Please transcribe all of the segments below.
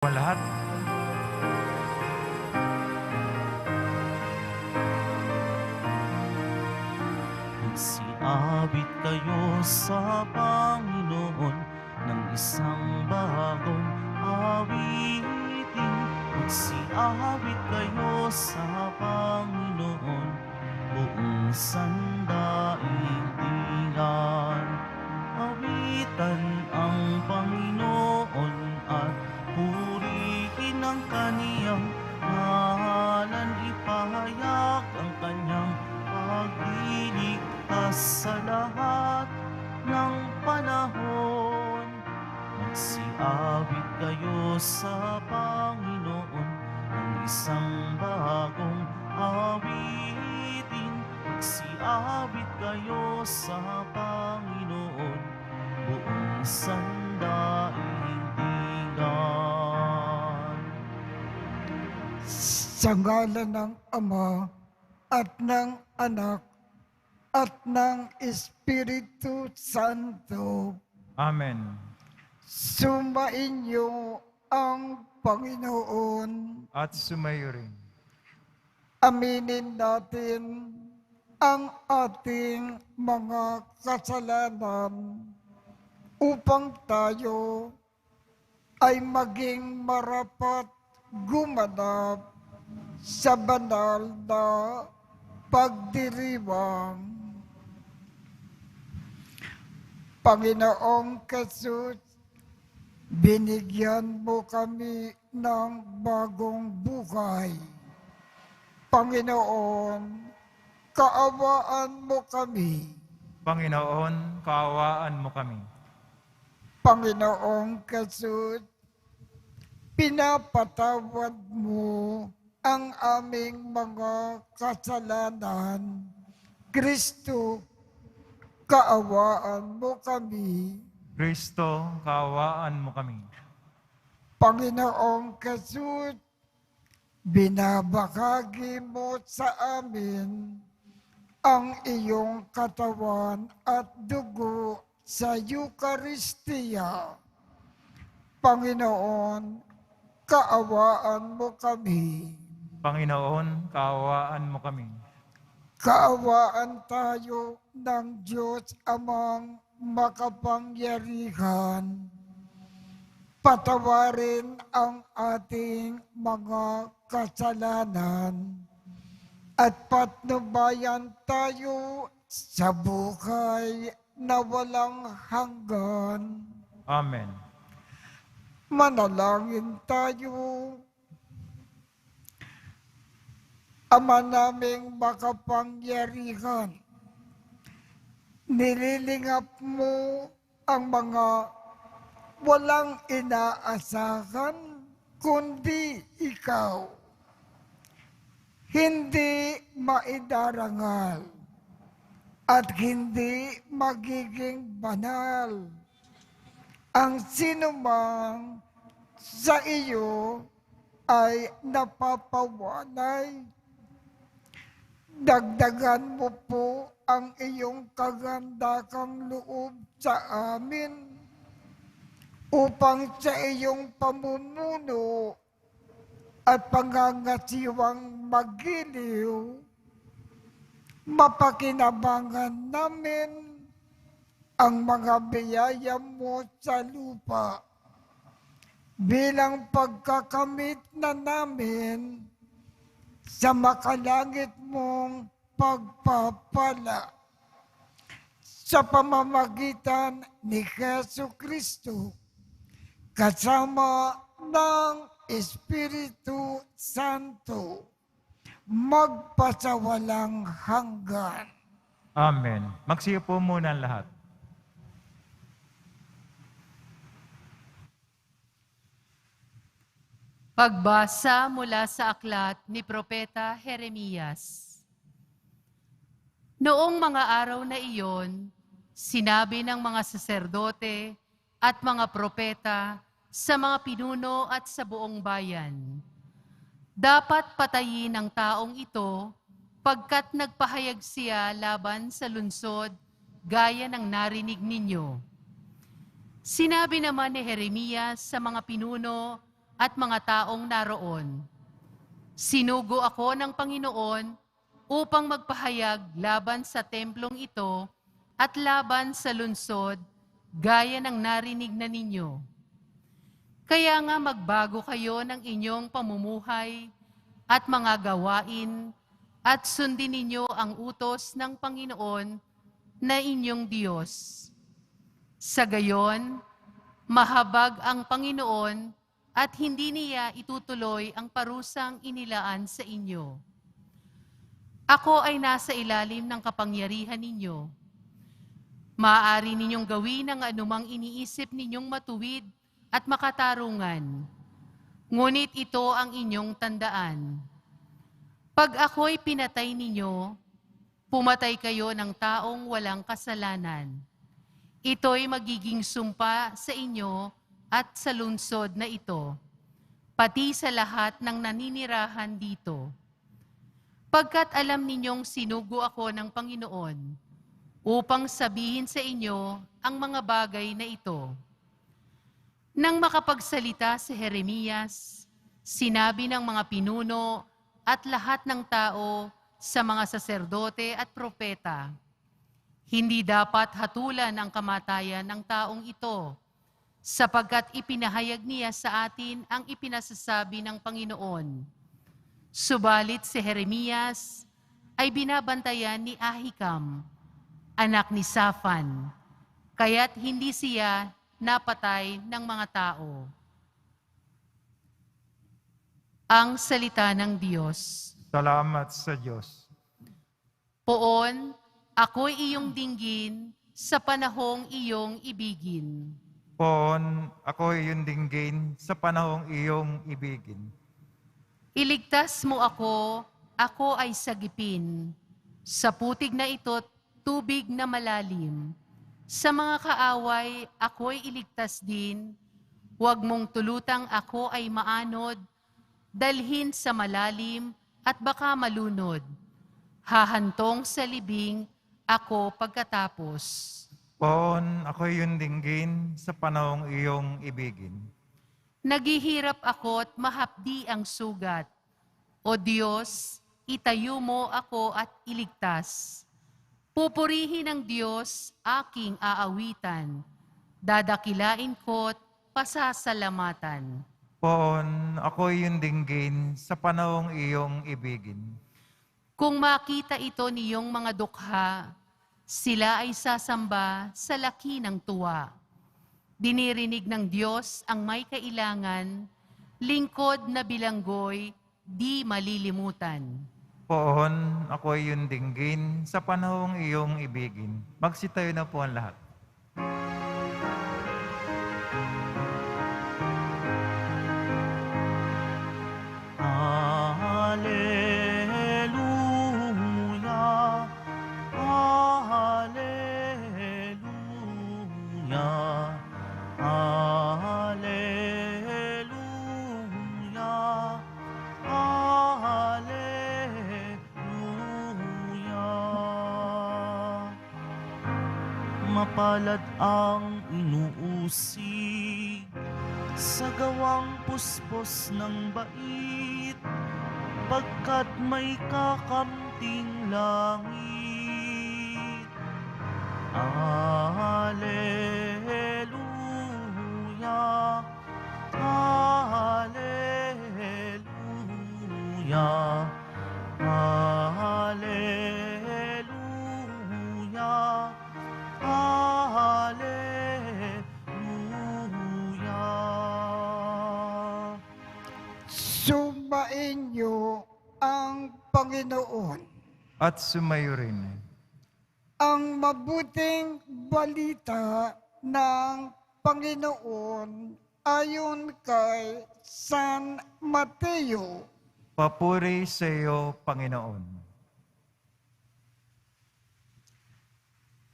Lahat. Magsiawit kayo sa Panginoon ng isang bagong awitin. Magsiawit kayo sa Panginoon buong sandaigdigan. Awitan ang Panginoon at purihin ang kaniyang ngalan. Ipahayag ang kanyang pagliligtas sa lahat ng panahon. Magsiawit kayo sa Panginoon ng isang bagong awitin. Magsiawit kayo sa Panginoon buong sandaigdigan. Sa ngalan ng Ama at ng Anak at ng Espiritu Santo, Amen. sumainyo ang Panginoon. At sumayo rin. Aminin natin ang ating mga kasalanan upang tayo ay maging marapat gumanap sa banal na pagdiriwang. Panginoong Jesus, binigyan mo kami ng bagong buhay. Panginoon, kaawaan mo kami. Panginoon, kaawaan mo kami. Panginoong Jesus, pinapatawad mo ang aming mga kasalanan. Kristo, kaawaan mo kami. Kristo, kaawaan mo kami. Panginoong Jesus, binabahagi mo sa amin ang iyong katawan at dugo sa Eucharistia. Panginoon, kaawaan mo kami. Panginoon, kaawaan mo kami. Kaawaan tayo ng Diyos Amang makapangyarihan. Patawarin ang ating mga kasalanan at patnubayan tayo sa buhay na walang hanggan. Amen. Manalangin tayo. Ama naming makapangyarihan, nililingap mo ang mga walang inaasahan kundi ikaw. Hindi maidarangal at hindi magiging banal ang sinumang sa iyo ay napapawanay. Dagdagan mo po ang iyong kagandakang loob sa amin upang sa iyong pamumuno at pangangasiwang magiliw, mapakinabangan namin ang mga biyaya mo sa lupa bilang pagkakamit na namin sa makalangit mong pagpapala sa pamamagitan ni Jesu Kristo kasama ng Espiritu Santo magpasawalang hanggan. Amen. Magsiyo po muna ang lahat. Pagbasa mula sa aklat ni Propeta Jeremias. Noong mga araw na iyon, sinabi ng mga saserdote at mga propeta sa mga pinuno at sa buong bayan, dapat patayin ang taong ito pagkat nagpahayag siya laban sa lungsod gaya ng narinig ninyo. Sinabi naman ni Jeremias sa mga pinuno at mga taong naroon. Sinugo ako ng Panginoon upang magpahayag laban sa templong ito at laban sa lungsod, gaya ng narinig na ninyo. Kaya nga magbago kayo ng inyong pamumuhay at mga gawain at sundin ninyo ang utos ng Panginoon na inyong Diyos. Sa gayon, mahabag ang Panginoon at hindi niya itutuloy ang parusang inilaan sa inyo. Ako ay nasa ilalim ng kapangyarihan ninyo. Maaari ninyong gawin ang anumang iniisip ninyong matuwid at makatarungan. Ngunit ito ang inyong tandaan. Pag ako'y pinatay ninyo, pumatay kayo ng taong walang kasalanan. Ito'y magiging sumpa sa inyo at sa lungsod na ito, pati sa lahat ng naninirahan dito. Pagkat alam ninyong sinugo ako ng Panginoon upang sabihin sa inyo ang mga bagay na ito. Nang makapagsalita si Jeremias, sinabi ng mga pinuno at lahat ng tao sa mga saserdote at propeta, hindi dapat hatulan ang kamatayan ng taong ito, sapagkat ipinahayag niya sa atin ang ipinasasabi ng Panginoon. Subalit si Jeremias ay binabantayan ni Ahikam, anak ni Safan, kaya't hindi siya napatay ng mga tao. Ang salita ng Diyos. Salamat sa Diyos. Poon, ako'y iyong dinggin sa panahong iyong ibigin. Poon, ako iyong dinggin sa panahong iyong ibigin. Iligtas mo ako ay sagipin. Sa putig na ito't tubig na malalim. Sa mga kaaway, ako'y iligtas din. Huwag mong tulutang ako ay maanod, dalhin sa malalim at baka malunod. Hahantong sa libing ako pagkatapos. Poon, ako iyong dinggin sa panahong iyong ibigin. Naghihirap ako't mahapdi ang sugat. O Diyos, itayo mo ako at iligtas. Pupurihin ng Diyos aking aawitan. Dadakilain ko't pasasalamatan. Poon, ako iyong dinggin sa panahong iyong ibigin. Kung makita ito niyong mga dukha, sila ay sasamba sa laki ng tuwa. Dinirinig ng Diyos ang may kailangan, lingkod na bilanggoy, di malilimutan. Poon, ako iyong dinggin sa panahong iyong ibigin. Magsitayo na po ang lahat. Hallelujah, Hallelujah, Hallelujah, Hallelujah. Mapalad ang inuusig sa gawang puspos ng bait, pagkat may kakamting langit. Hallelujah, Hallelujah, Hallelujah, Hallelujah. Sumain niyo ang Panginoon. At sumayo rin. Ang mabuting balita ng Panginoon ayon kay San Mateo. Papuri sa iyo, Panginoon.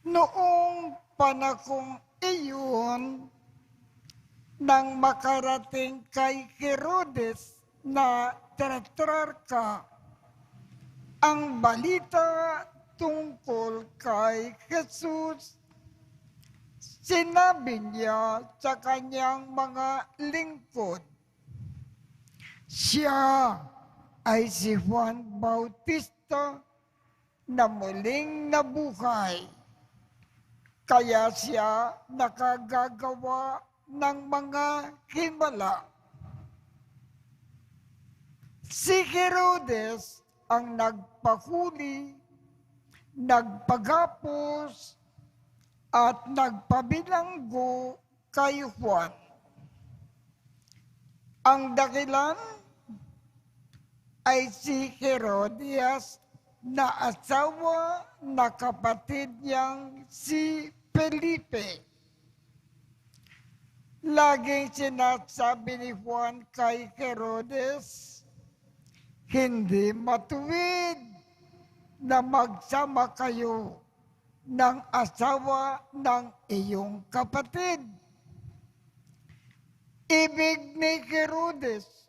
Noong panahong iyon, nang makarating kay Herodes na tetrarka ang balita tungkol kay Jesus, sinabi niya sa kanyang mga lingkod, Siya ay si Juan Bautista na muling nabuhay. Kaya siya nakagagawa ng mga himala. Si Herodes ang nagpahuli, nagpagapos, at nagpabilanggo kay Juan. Ang dakilan ay si Herodias na asawa na kapatid niyang si Felipe. Laging sinasabi ni Juan kay Herodes, hindi matuwid na magsama kayo ng asawa ng iyong kapatid. Ibig ni Herodes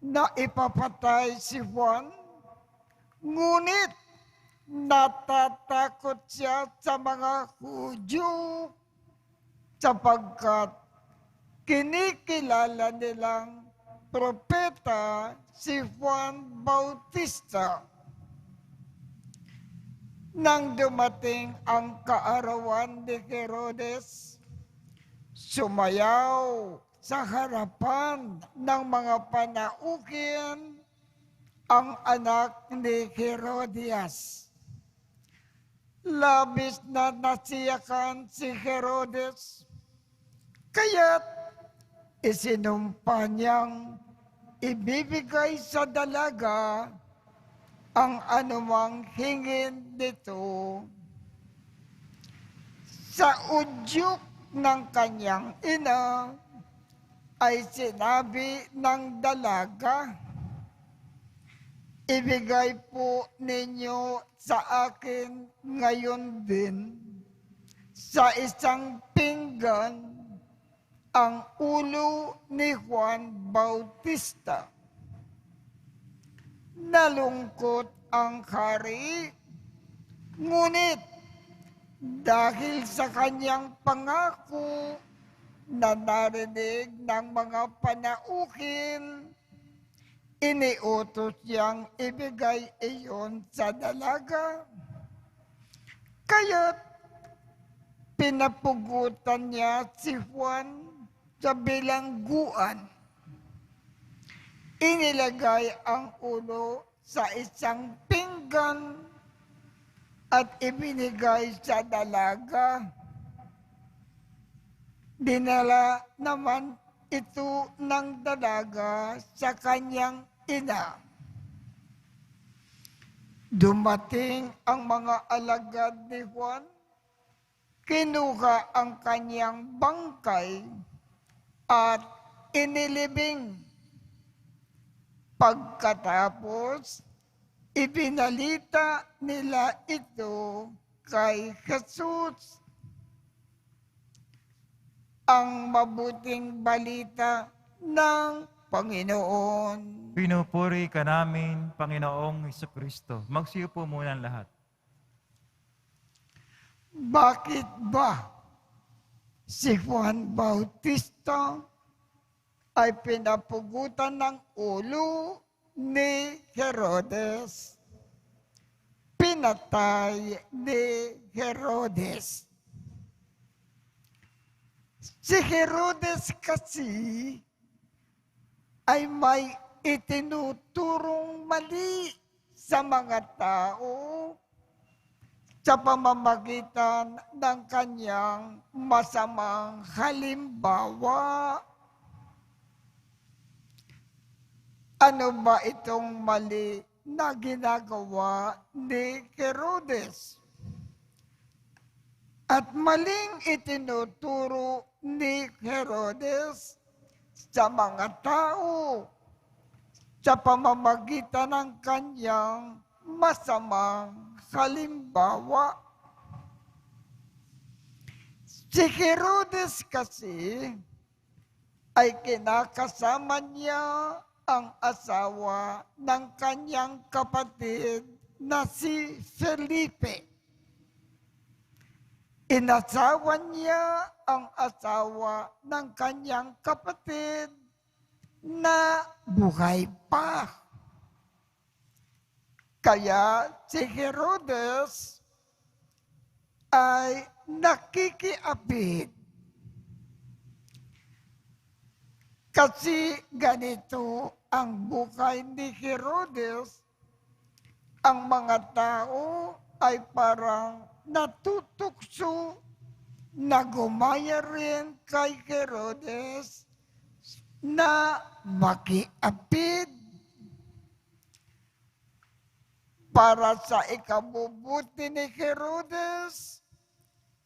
na ipapatay si Juan, ngunit natatakot siya sa mga Hudyo sapagkat kinikilala nilang propeta si Juan Bautista. Nang dumating ang kaarawan ni Herodes, sumayaw sa harapan ng mga panauhin ang anak ni Herodias. Labis na nasiyakan si Herodes, kaya't isinumpa niyang ibibigay sa dalaga ang anumang hingin nito. Sa udyok ng kanyang ina ay sinabi ng dalaga, ibigay po ninyo sa akin ngayon din sa isang pinggan ang ulo ni Juan Bautista. Nalungkot ang hari, ngunit dahil sa kanyang pangako na narinig ng mga panauhin, iniutos niyang ibigay iyon sa dalaga. Kaya't pinapugutan niya si Juan sa bilangguan. Inilagay ang ulo sa isang pinggan at ibinigay sa dalaga. Dinala naman ito ng dalaga sa kanyang ina. Dumating ang mga alagad ni Juan, kinuha ang kanyang bangkay at inilibing. Pagkatapos, ibinalita nila ito kay Jesus. Ang mabuting balita ng Panginoon. Pinupuri ka namin, Panginoong Hesukristo. Magsiupo muna ang lahat. Bakit ba si Juan Bautista ay pinapugutan ng ulo ni Herodes? Pinatay ni Herodes. Si Herodes kasi ay may itinuturong mali sa mga tao sa pamamagitan ng kanyang masamang halimbawa. Ano ba itong mali na ginagawa ni Herodes? At maling itinuturo ni Herodes sa mga tao sa pamamagitan ng kanyang masamang halimbawa. Si Herodes kasi ay kinakasama niya ang asawa ng kanyang kapatid na si Felipe. Inasawa niya ang asawa ng kanyang kapatid na buhay pa. Kaya si Herodes ay nakikiapid. Kasi ganito ang buhay ni Herodes, ang mga tao ay parang natutukso na gumaya rin kay Herodes na makiapid para sa ikabubuti ni Herodes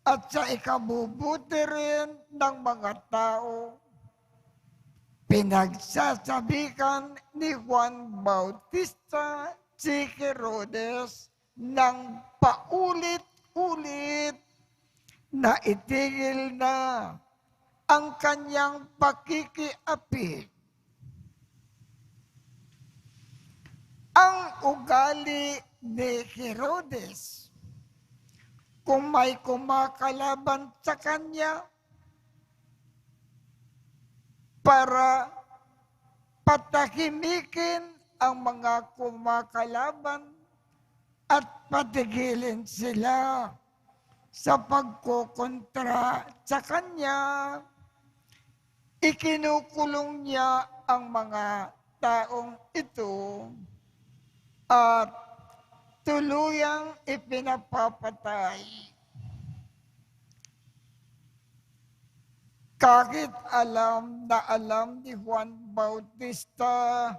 at sa ikabubuti rin ng mga tao. Pinagsasabikan ni Juan Bautista si Herodes ng paulit-ulit na itigil na ang kanyang pakikiapid. Ang ugali ni Herodes, kung may kumakalaban sa kanya, para patahimikin ang mga kumakalaban at patigilin sila sa pagkokontra sa kanya, ikinukulong niya ang mga taong ito at tuluyang ipinapapatay. Kahit alam ni Juan Bautista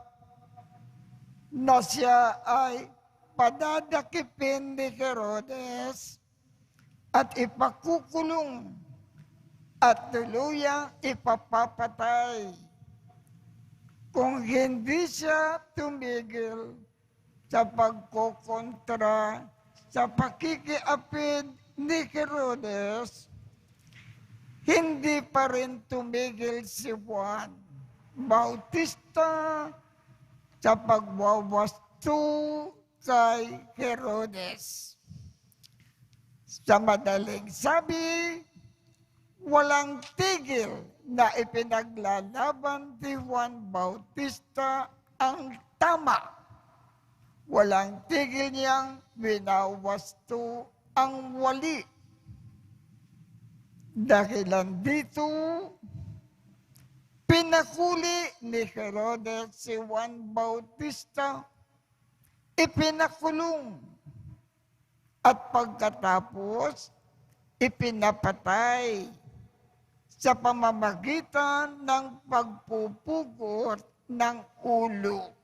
na siya ay padadakipin ni Herodes at ipakukulong at tuluyang ipapapatay. Kung hindi siya tumigil sa pagkokontra sa pakikiapid ni Herodes, hindi pa rin tumigil si Juan Bautista sa pagwawasto kay Herodes. Sa madaling sabi, walang tigil na ipinaglalaban ni Juan Bautista ang tama. Walang tigil niyang winawasto ang wali. Dahilan dito, pinakuli ni Herodes si Juan Bautista, ipinakulong, at pagkatapos, ipinapatay sa pamamagitan ng pagpupugot ng ulo.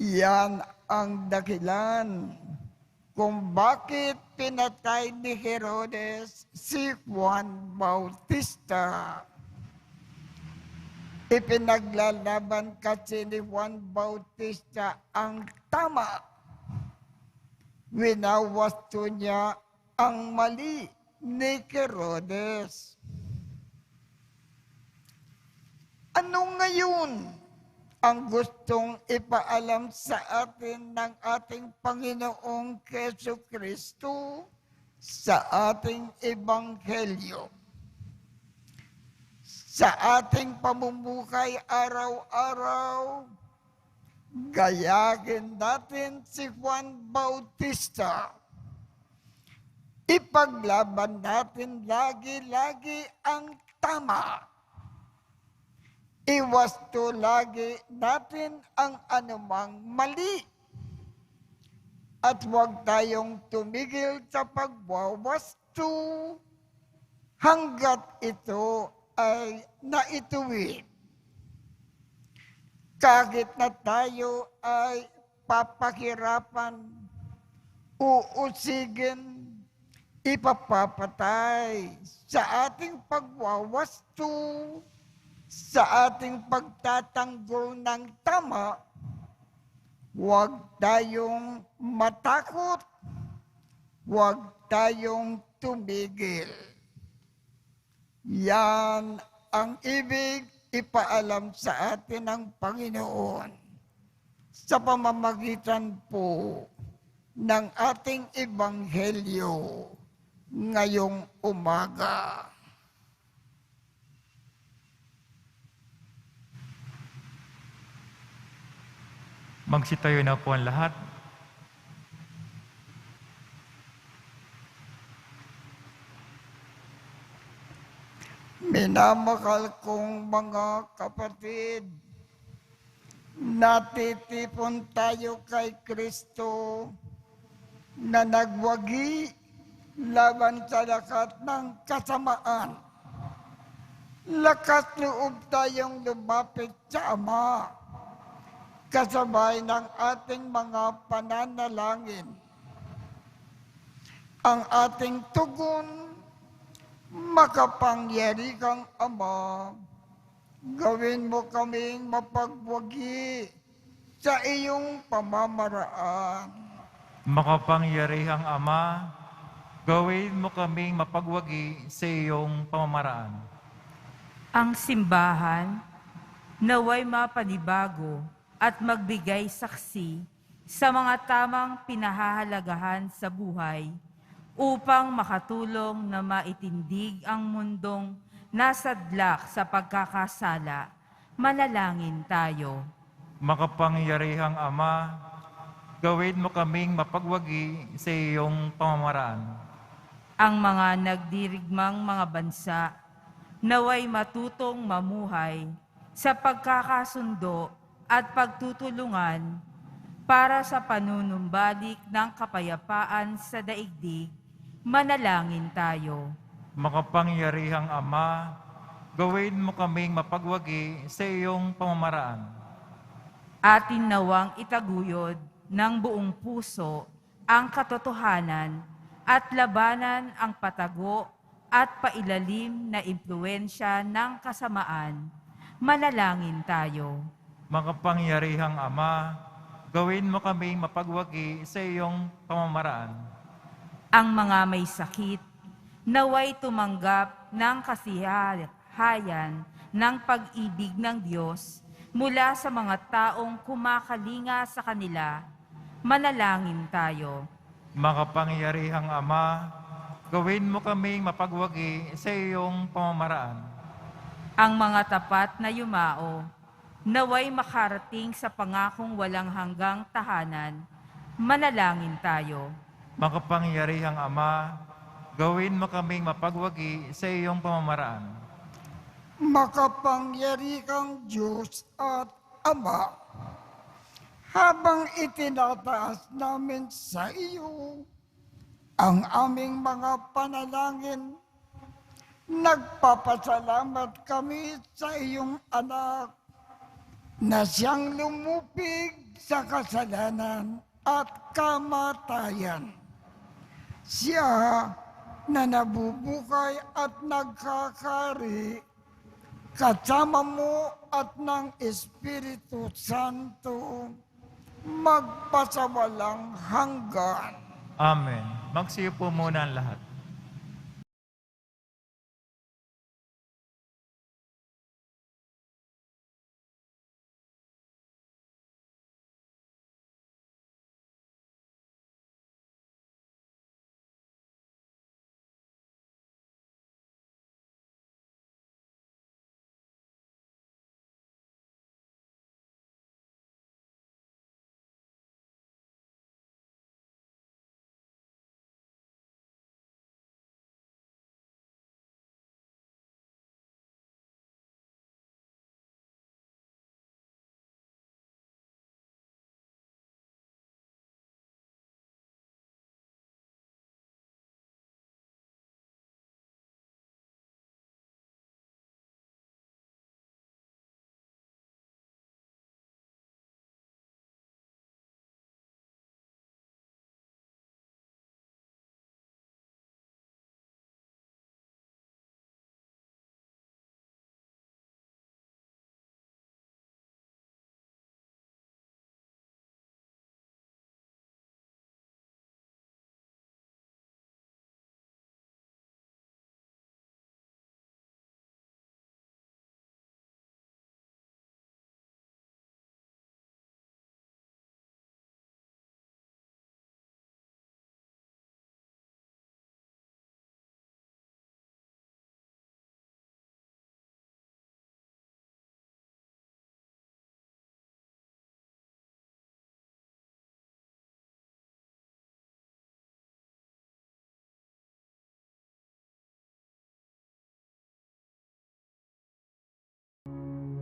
Yan ang dahilan kung bakit pinatay ni Herodes si Juan Bautista. Ipinaglalaban kasi ni Juan Bautista ang tama. Winawasto niya ang mali ni Herodes. Ano ngayon ang gustong ipaalam sa atin ng ating Panginoong Jesucristo sa ating Ebanghelyo? Sa ating pamumuhay araw-araw, gayahin natin si Juan Bautista. Ipaglaban natin lagi-lagi ang tama. Iwasto lagi natin ang anumang mali. At huwag tayong tumigil sa pagwawasto hanggat ito ay naituwid. Kahit na tayo ay papahirapan, uusigin, ipapapatay sa ating pagwawasto, sa ating pagtatanggol ng tama, huwag tayong matakot, huwag tayong tumigil. Yan ang ibig ipaalam sa atin ng Panginoon sa pamamagitan po ng ating Ebanghelyo ngayong umaga. Magsitayo na po ang lahat. Minamahal kong mga kapatid, natitipon tayo kay Kristo na nagwagi laban sa lakat ng kasamaan. Lakas loob tayong lumapit sa Ama, kasabay ng ating mga pananalangin. Ang ating tugon, makapangyari kang Ama, gawin mo kaming mapagwagi sa iyong pamamaraan. Makapangyarihang Ama, gawin mo kaming mapagwagi sa iyong pamamaraan. Ang simbahan naway mapanibago at magbigay saksi sa mga tamang pinahahalagahan sa buhay upang makatulong na maitindig ang mundong nasadlak sa pagkakasala. Manalangin tayo. Makapangyarihang Ama, gawin mo kaming mapagwagi sa iyong pamamaraan. Ang mga nagdirigmang mga bansa naway matutong mamuhay sa pagkakasundo at pagtutulungan para sa panunumbalik ng kapayapaan sa daigdig. Manalangin tayo. Makapangyarihang Ama, gawin mo kaming mapagwagi sa iyong pamamaraan. Atin nawang itaguyod ng buong puso ang katotohanan at labanan ang patago at pailalim na impluensya ng kasamaan. Manalangin tayo. Makapangyarihang Ama, gawin mo kaming mapagwagi sa iyong pamamaraan. Ang mga may sakit naway tumanggap ng kasiyahan ng pag-ibig ng Diyos mula sa mga taong kumakalinga sa kanila. Manalangin tayo. Makapangyarihang Ama, gawin mo kaming mapagwagi sa iyong pamamaraan. Ang mga tapat na yumao naway makarating sa pangakong walang hanggang tahanan. Manalangin tayo. Makapangyarihang Ama, gawin mo kaming mapagwagi sa iyong pamamaraan. Makapangyari kang Diyos at Ama, habang itinataas namin sa iyo ang aming mga panalangin, nagpapasalamat kami sa iyong anak na siyang lumupig sa kasalanan at kamatayan. Siya na nabubuhay at nagkakari kasama mo at ng Espiritu Santo magpasawalang hanggan. Amen. Magsiyo po muna ang lahat.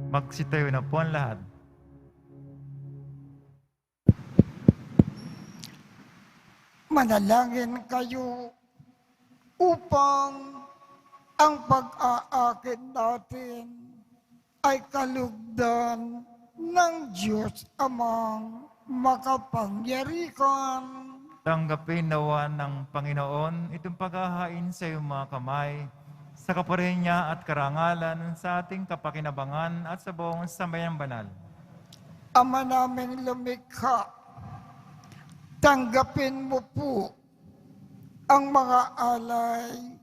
Magsitayo na po ang lahat. Manalangin kayo upang ang pag-aakit natin ay kalugdan ng Diyos Amang makapangyarihan. Tanggapin nawa ng Panginoon itong paghahain sa iyong mga kamay, sa kapurihan niya at karangalan sa ating kapakinabangan at sa buong sambayang banal. Ama naming lumikha, tanggapin mo po ang mga alay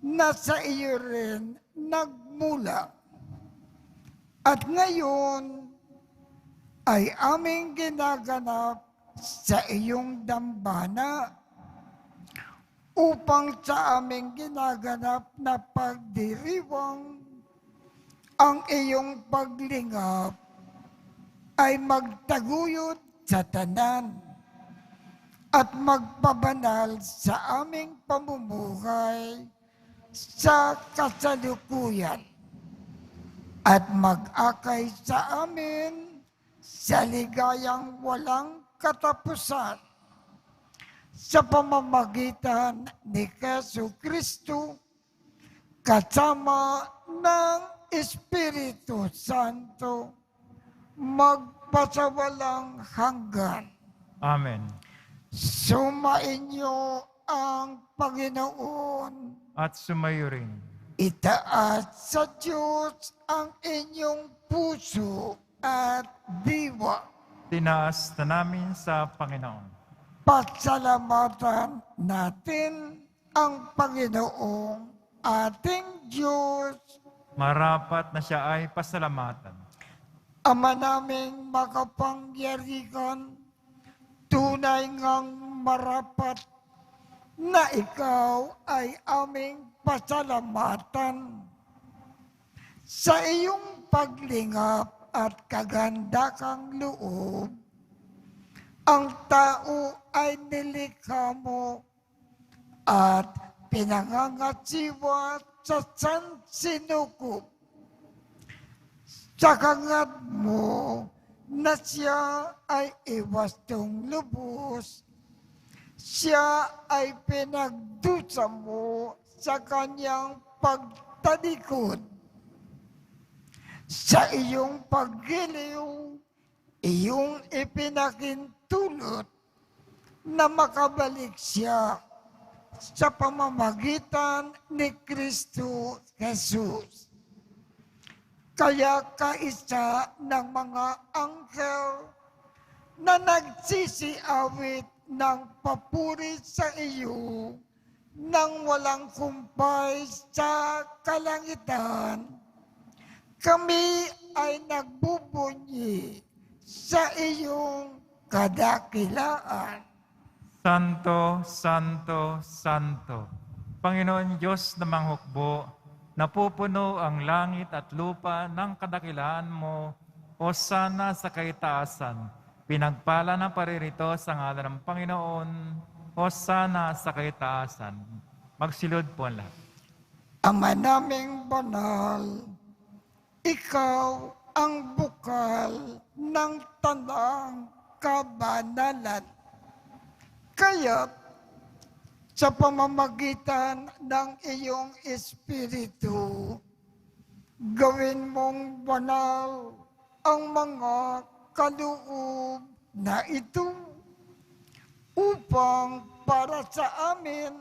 na sa iyo rin nagmula. At ngayon ay aming ginaganap sa iyong dambana upang sa aming ginaganap na pagdiriwang ang iyong paglingap ay magtaguyod sa tanan at magpabanal sa aming pamumuhay sa kasalukuyan at mag-akay sa amin sa ligayang walang katapusan sa pamamagitan ni Jesu Kristo kasama ng Espiritu Santo magpasawalang hanggan. Amen. Sumainyo ang Panginoon. At sumayo rin. Itaas sa Diyos ang inyong puso at diwa. Tinaas na namin sa Panginoon. Pasalamatan natin ang Panginoong ating Diyos. Marapat na siya ay pasalamatan. Ama naming makapangyarihan, tunay ngang marapat na ikaw ay aming pasalamatan sa iyong paglingap at kagandakang loob. Ang tao ay nilikha mo at pinangangasiwa sa sansinukob. Sa kangat mo na siya ay iwastong lubos, siya ay pinagdusa mo sa kanyang pagtalikod. Sa iyong paggiliw, iyong ipinakintulot na makabalik siya sa pamamagitan ni Kristo Jesus. Kaya kaisa ng mga anghel na nagsisiawit ng papuri sa iyo nang walang kumpay sa kalangitan, kami ay nagbubunyi sa iyong kadakilaan. Santo, Santo, Santo, Panginoon Diyos na manghukbo, napupuno ang langit at lupa ng kadakilaan mo, o sana sa kaitaasan. Pinagpala ng paririto sa ngalan ng Panginoon, o sana sa kaitaasan. Magsilod po ang lahat. Ama naming banal, ikaw ang bukal ng tanang kabanalan. Kaya't sa pamamagitan ng iyong Espiritu, gawin mong banal ang mga kaloob na ito upang para sa amin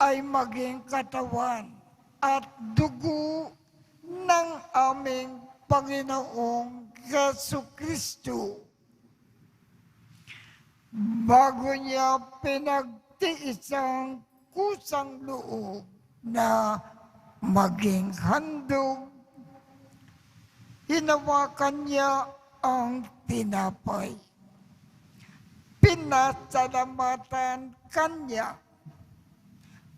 ay maging katawan at dugo ng aming Panginoong Jesucristo. Bago niya pinagtiisang kusang loob na maging handog, hinawakan niya ang tinapay. Pinasalamatan kanya.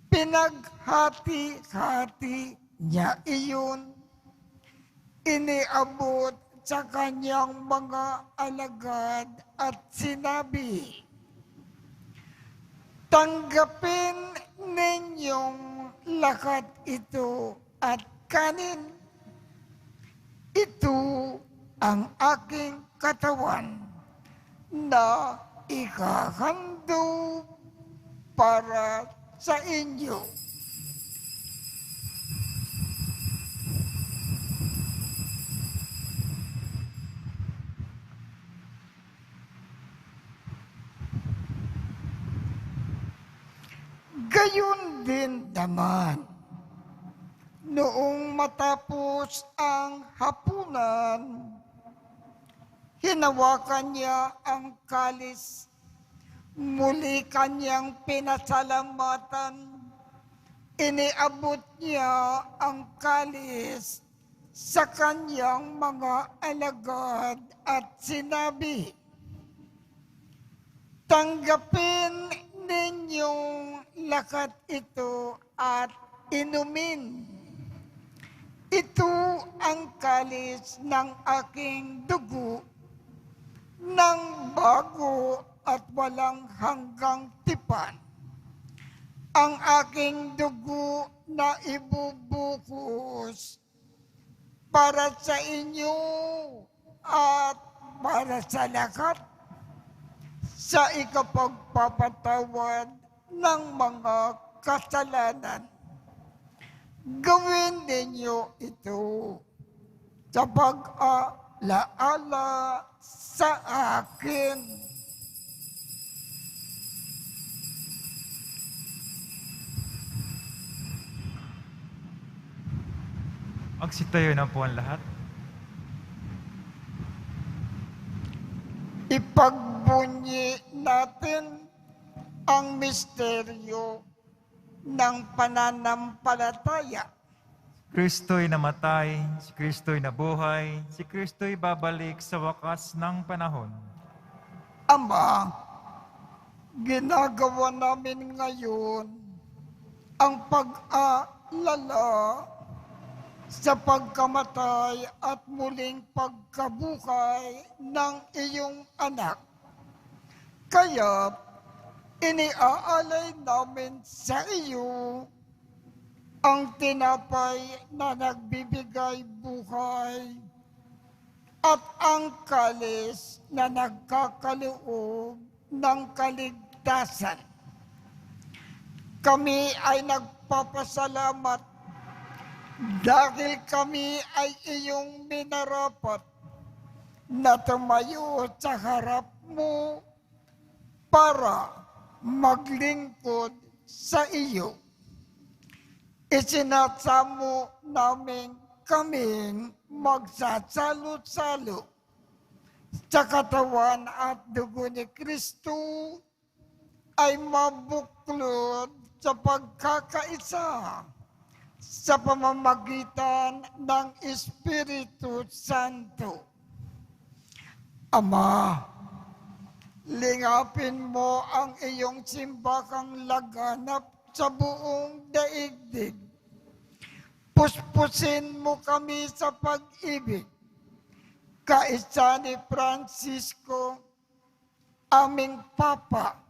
Pinaghati-hati niya iyon. Iniabot sa kanyang mga alagad at sinabi, tanggapin ninyong lakat ito at kanin. Ito ang aking katawan na ikahandog para sa inyo. Gayon din naman, noong matapos ang hapunan, hinawakan niya ang kalis, muli kanyang pinasalamatan, iniabot niya ang kalis sa kanyang mga alagad at sinabi, "Tanggapin ninyong lakat ito at inumin. Ito ang kalis ng aking dugo ng bago at walang hanggang tipan. Ang aking dugo na ibubukos para sa inyo at para sa lakat sa ikapagpapatawad ng mga kasalanan. Gawin ninyo ito sa pag-alaala sa akin." Magsitayo na po ang lahat. Ipagbunyi natin ang misteryo ng pananampalataya. Kristo'y namatay, si Kristo'y nabuhay, si Kristo'y babalik sa wakas ng panahon. Ama, ginagawa namin ngayon ang pag-aalala sa pagkamatay at muling pagkabuhay ng iyong anak. Kaya iniaalay namin sa iyo ang tinapay na nagbibigay buhay at ang kalis na nagkakaloob ng kaligtasan. Kami ay nagpapasalamat dahil kami ay iyong minarapat na tumayo sa harap mo para maglingkod sa iyo. Isinasamo namin kaming magsasalo-salo sa katawan at dugo ni Kristo ay mabuklod sa pagkakaisa sa pamamagitan ng Espiritu Santo. Ama, lingapin mo ang iyong simbakang laganap sa buong daigdig. Puspusin mo kami sa pag-ibig. Kaisa ni Francisco, aming Papa,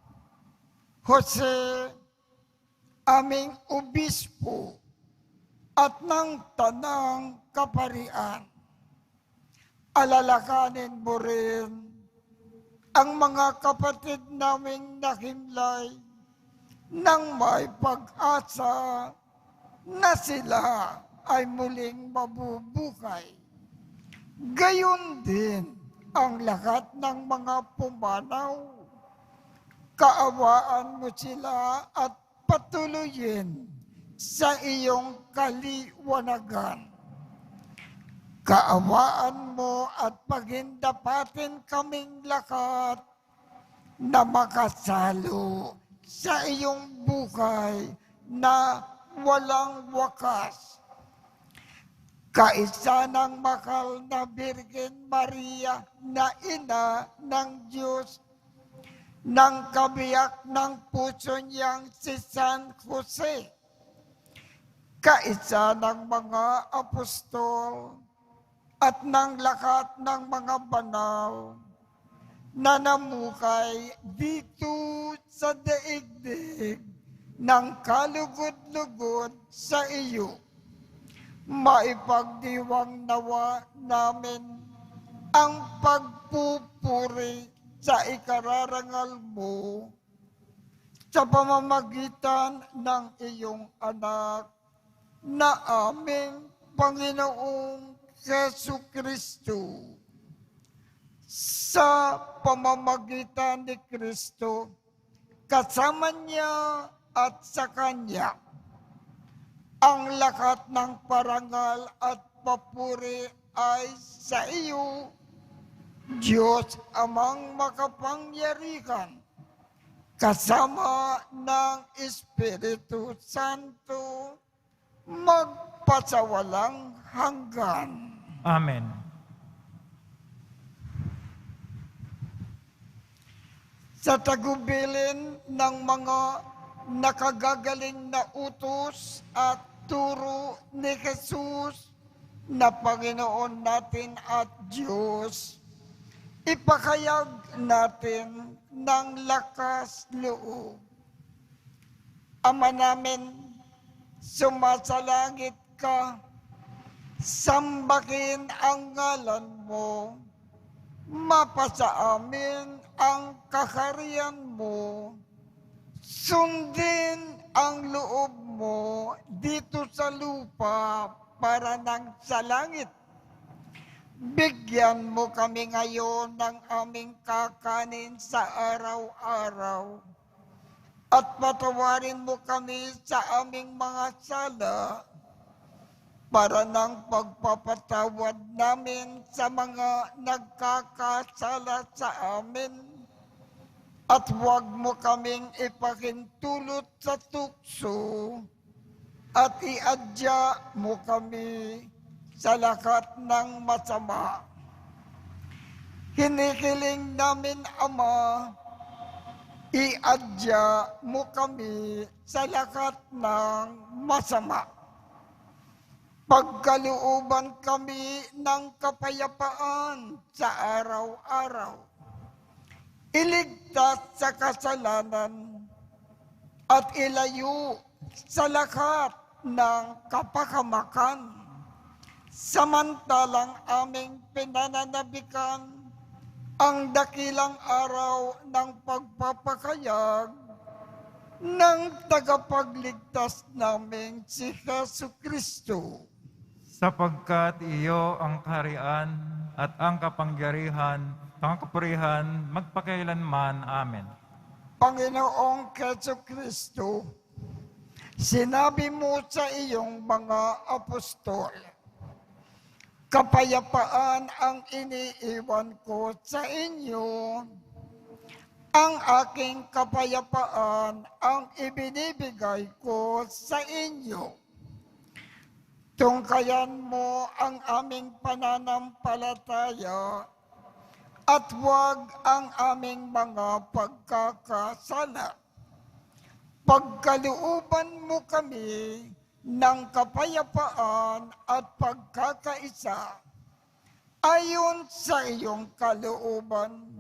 Jose, aming Obispo, at ng Tanang Kaparian. Alalakanin mo rin ang mga kapatid naming nakimlay nang may pag-asa na sila ay muling mabubuhay. Gayon din ang lahat ng mga pumanaw. Kaawaan mo sila at patuloyin sa iyong kaliwanagan. Kaawaan mo at pagindapatin kaming lahat na makasalo sa iyong buhay na walang wakas. Kaisa ng mahal na Birhen Maria na ina ng Diyos, ng kabiyak ng puso niyang si San Jose, kaisa ng mga apostol at ng lahat ng mga banal na namukay dito sa daigdig ng kalugod-lugod sa iyo. maipagdiwang nawa namin ang pagpupuri sa ikararangal mo sa pamamagitan ng iyong anak na aming Panginoong Jesucristo. Sa pamamagitan ni Kristo, kasama niya at sa Kanya, ang lahat ng parangal at papuri ay sa iyo, Diyos Amang makapangyarihan, kasama ng Espiritu Santo, magpasawalang hanggan. Amen. Sa tagubilin ng mga nakagagaling na utos at turo ni Jesus na Panginoon natin at Diyos, ipakayag natin ng lakas loob. Ama namin, sumasalangit ka, sambahin ang ngalan mo, mapasa amin ang kaharian mo, sundin ang loob mo dito sa lupa para nang sa langit. Bigyan mo kami ngayon ng aming kakanin sa araw-araw at patawarin mo kami sa aming mga sala para ng pagpapatawad namin sa mga nagkakasala sa amin. At huwag mo kaming ipakintulot sa tukso at iadya mo kami sa lahat ng masama. Hinihiling namin, Ama, iadya mo kami sa lahat ng masama. Pagkalooban kami ng kapayapaan sa araw-araw. Iligtas sa kasalanan at ilayo sa lahat ng kapahamakan. Samantalang aming pinananabikan ang dakilang araw ng pagpapakayag ng tagapagligtas namin si Jesucristo. Sapagkat iyo ang kaharian at ang kapangyarihan, ang kapurihan, magpakailanman. Amen. Panginoong Jesucristo, sinabi mo sa iyong mga apostol, kapayapaan ang iniiwan ko sa inyo, ang aking kapayapaan ang ibinibigay ko sa inyo. Tungkayan mo ang aming pananampalataya at huwag ang aming mga pagkakasala. Pagkalooban mo kami ng kapayapaan at pagkakaisa ayon sa iyong kalooban,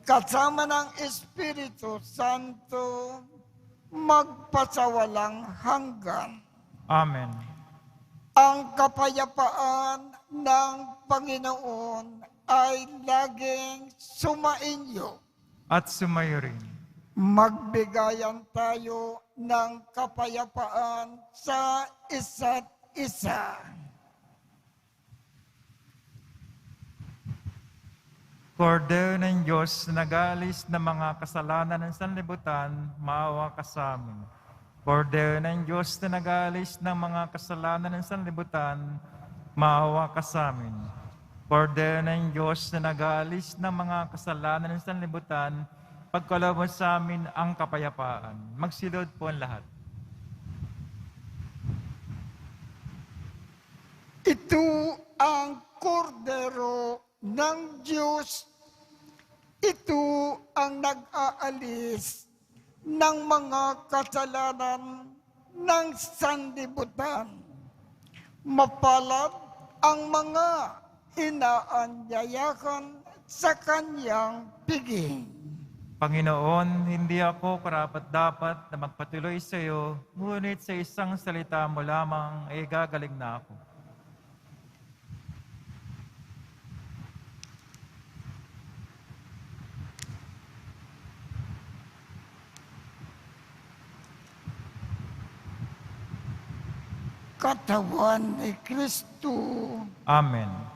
kasama ng Espiritu Santo, magpasawalang hanggan. Amen. Ang kapayapaan ng Panginoon ay laging sumainyo. At sumayo rin. Magbigayan tayo ng kapayapaan sa isa't isa. Kordero ng Diyos na nag-aalis ng mga kasalanan ng sanlibutan, maawa ka sa amin. Kordero ng Diyos na nag-aalis ng mga kasalanan ng sanlibutan, maawa ka sa amin. Kordero ng Diyos na nag-aalis ng mga kasalanan ng sanlibutan, pagkaloob mo sa amin ang kapayapaan. Magsilod po ang lahat. Ito ang kordero ng Diyos. Ito ang nag-aalis ng mga kasalanan ng sanlibutan. Mapalad ang mga inaanyayahan sa kanyang piging. Panginoon, hindi ako karapat-dapat na magpatuloy sa iyo, ngunit sa isang salita mo lamang ay gagaling na ako. Katawan ni Kristo. Amen.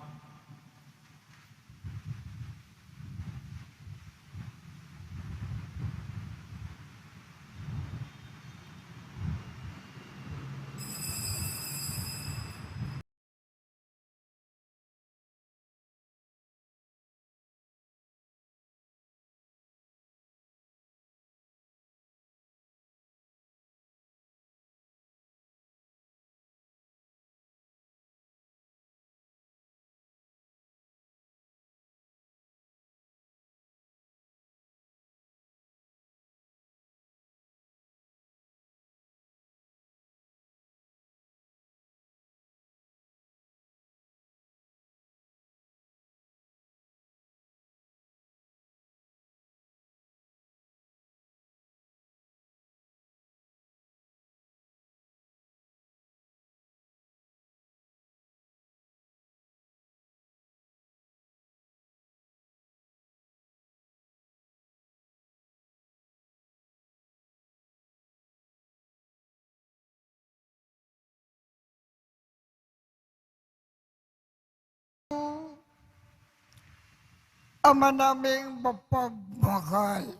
Ama naming mapagmahal,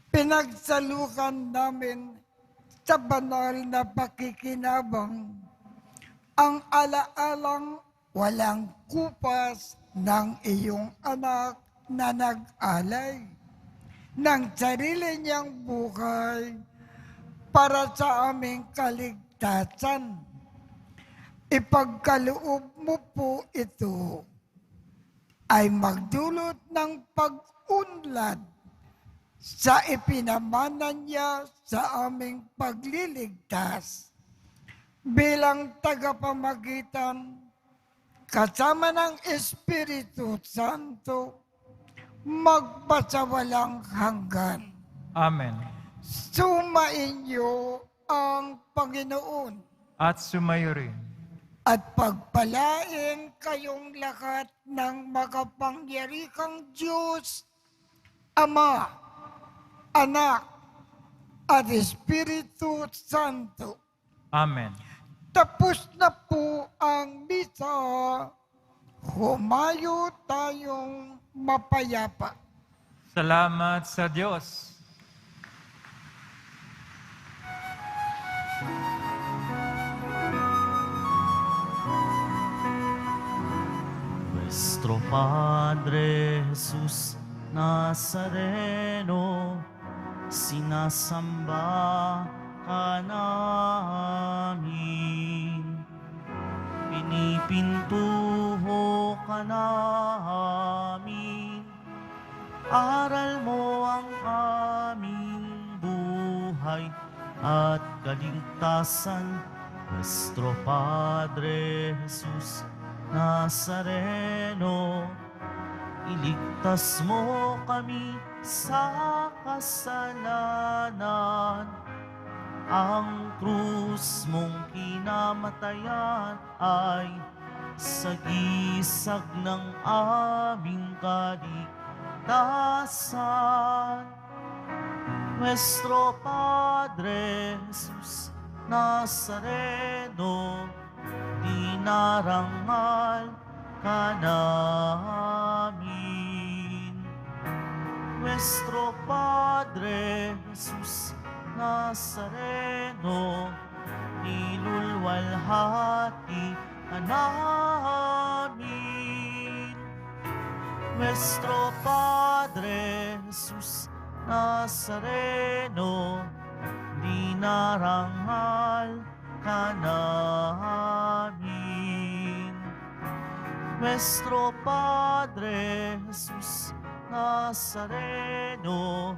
pinagsalukan namin sa banal na pakikinabang ang alaalang walang kupas ng iyong anak na nag-alay ng sarili niyang buhay para sa aming kaligtasan. Ipagkaloob mo po ito ay magdulot ng pag-unlad sa ipinamana niya sa aming pagliligtas bilang tagapamagitan kasama ng Espiritu Santo magpasawalang hanggan. Amen. Sumainyo ang Panginoon At sumayo rin. at pagpalain kayong lahat ng makapangyarihang Diyos, Ama, Anak, at Espiritu Santo. Amen. Tapos na po ang misa. Humayo tayong mapayapa. Salamat sa Diyos. Nuestro Padre Jesus Nazareno, sinasamba ka namin. Pinipintuho ka namin. Aral mo ang aming buhay at kaligtasan. Nuestro Padre Jesus Nazareno, iligtas mo kami sa kasalanan. Ang krus mong kinamatayan ay sagisag ng aming kaligtasan. Nuestro Padre Jesus Nazareno, dinarangal ka namin. Nuestro Padre Jesus Nazareno, nilulwalhati ka namin. Nuestro Padre Jesus Nazareno, dinarangal ka namin. Nuestro Padre Jesus Nazareno,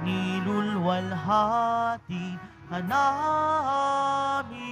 nilulwalhati ka namin.